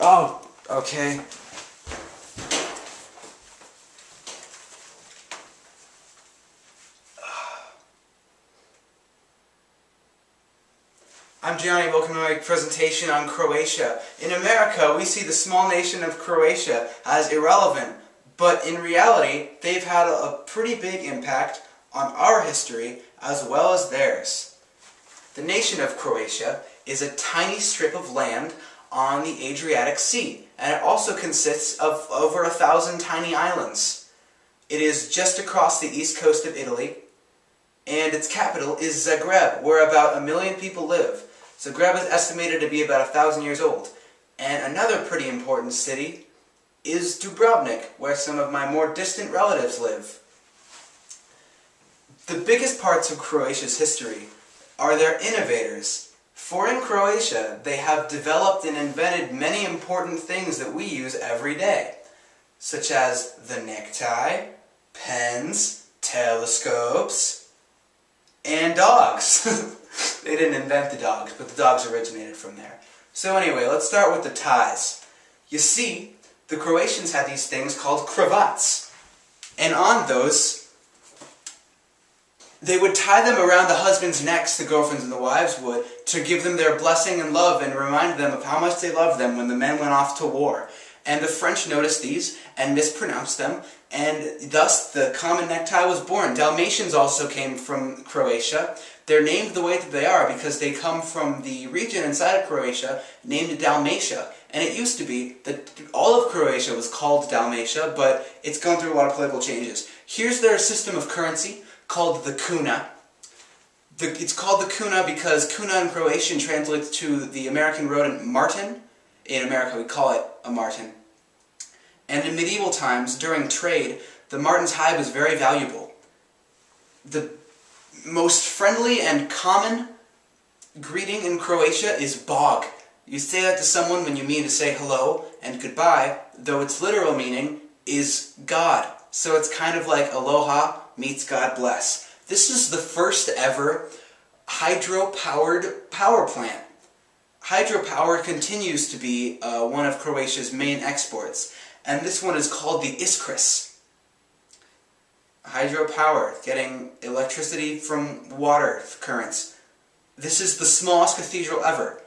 Oh, okay. I'm Gianni, welcome to my presentation on Croatia. In America, we see the small nation of Croatia as irrelevant, but in reality, they've had a pretty big impact on our history as well as theirs. The nation of Croatia is a tiny strip of land on the Adriatic Sea, and it also consists of over 1,000 tiny islands. It is just across the east coast of Italy, and its capital is Zagreb, where about 1 million people live. Zagreb is estimated to be about 1,000 years old. And another pretty important city is Dubrovnik, where some of my more distant relatives live. The biggest parts of Croatia's history are their innovators. For in Croatia, they have developed and invented many important things that we use every day, such as the necktie, pens, telescopes, and dogs. They didn't invent the dogs, but the dogs originated from there. So anyway, let's start with the ties. You see, the Croatians had these things called cravats. And on those, they would tie them around the husbands' necks, the girlfriends and the wives would, to give them their blessing and love and remind them of how much they loved them when the men went off to war. And the French noticed these and mispronounced them, and thus the common necktie was born. Dalmatians also came from Croatia. They're named the way that they are because they come from the region inside of Croatia named Dalmatia. And it used to be that all of Croatia was called Dalmatia, but it's gone through a lot of political changes. Here's their system of currency called the kuna. It's called the kuna because kuna in Croatian translates to the American rodent marten. In America we call it a marten. And in medieval times, during trade, the marten's hide was very valuable. The most friendly and common greeting in Croatia is bog. You say that to someone when you mean to say hello and goodbye, though its literal meaning is God. So it's kind of like aloha meets God bless. This is the first ever hydro-powered power plant. Hydropower continues to be one of Croatia's main exports, and this one is called the Iskris. Hydropower, getting electricity from water currents. This is the smallest cathedral ever.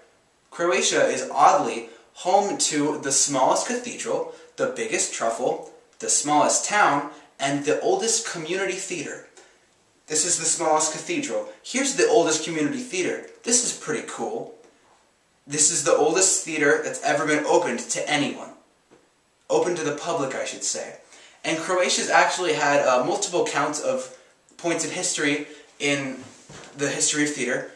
Croatia is oddly home to the smallest cathedral, the biggest truffle, the smallest town, and the oldest community theater. This is the smallest cathedral. Here's the oldest community theater. This is pretty cool. This is the oldest theater that's ever been opened to anyone. Open to the public, I should say. And Croatia's actually had multiple counts of points in history in the history of theater.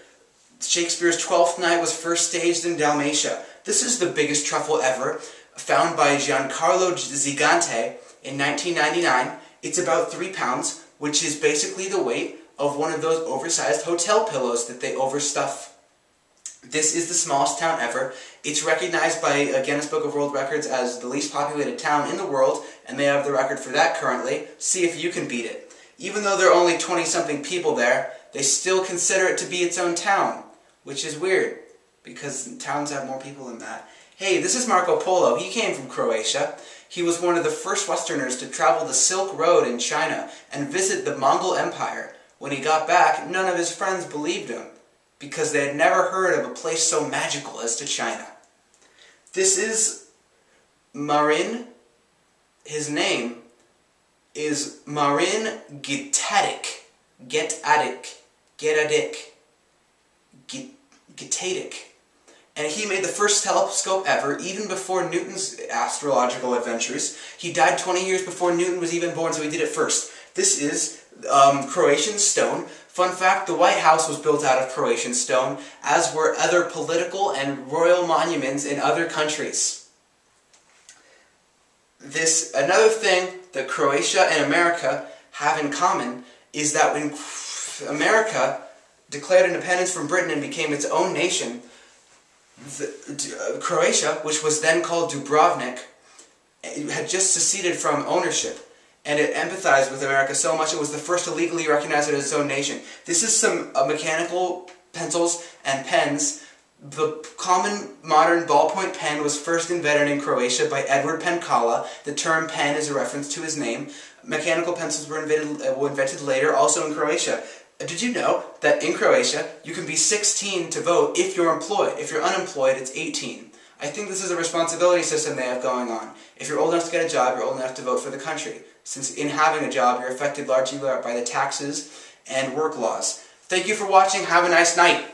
Shakespeare's Twelfth Night was first staged in Dalmatia. This is the biggest truffle ever, found by Giancarlo Zigante in 1999. It's about 3 pounds, which is basically the weight of one of those oversized hotel pillows that they overstuff. This is the smallest town ever. It's recognized by Guinness Book of World Records as the least populated town in the world, and they have the record for that currently. See if you can beat it. Even though there are only 20-something people there, they still consider it to be its own town, which is weird, because towns have more people than that. Hey, this is Marco Polo. He came from Croatia. He was one of the first Westerners to travel the Silk Road in China and visit the Mongol Empire. When he got back, none of his friends believed him, because they had never heard of a place so magical as to China. This is Marin. His name is Marin Getatic. Getatic. And he made the first telescope ever, even before Newton's astrological adventures. He died 20 years before Newton was even born, so he did it first. This is Croatian stone. Fun fact, the White House was built out of Croatian stone, as were other political and royal monuments in other countries. Another thing that Croatia and America have in common is that when America declared independence from Britain and became its own nation, Croatia, which was then called Dubrovnik, had just seceded from ownership. And it empathized with America so much it was the first to legally recognize it as its own nation. This is some mechanical pencils and pens The common modern ballpoint pen was first invented in Croatia by Edward Penkala. The term pen is a reference to his name. Mechanical pencils were invented later, also in Croatia. Did you know that in Croatia you can be 16 to vote if you're employed? If you're unemployed, it's 18. I think this is a responsibility system they have going on. If you're old enough to get a job, you're old enough to vote for the country. Since in having a job, you're affected largely by the taxes and work laws. Thank you for watching. Have a nice night.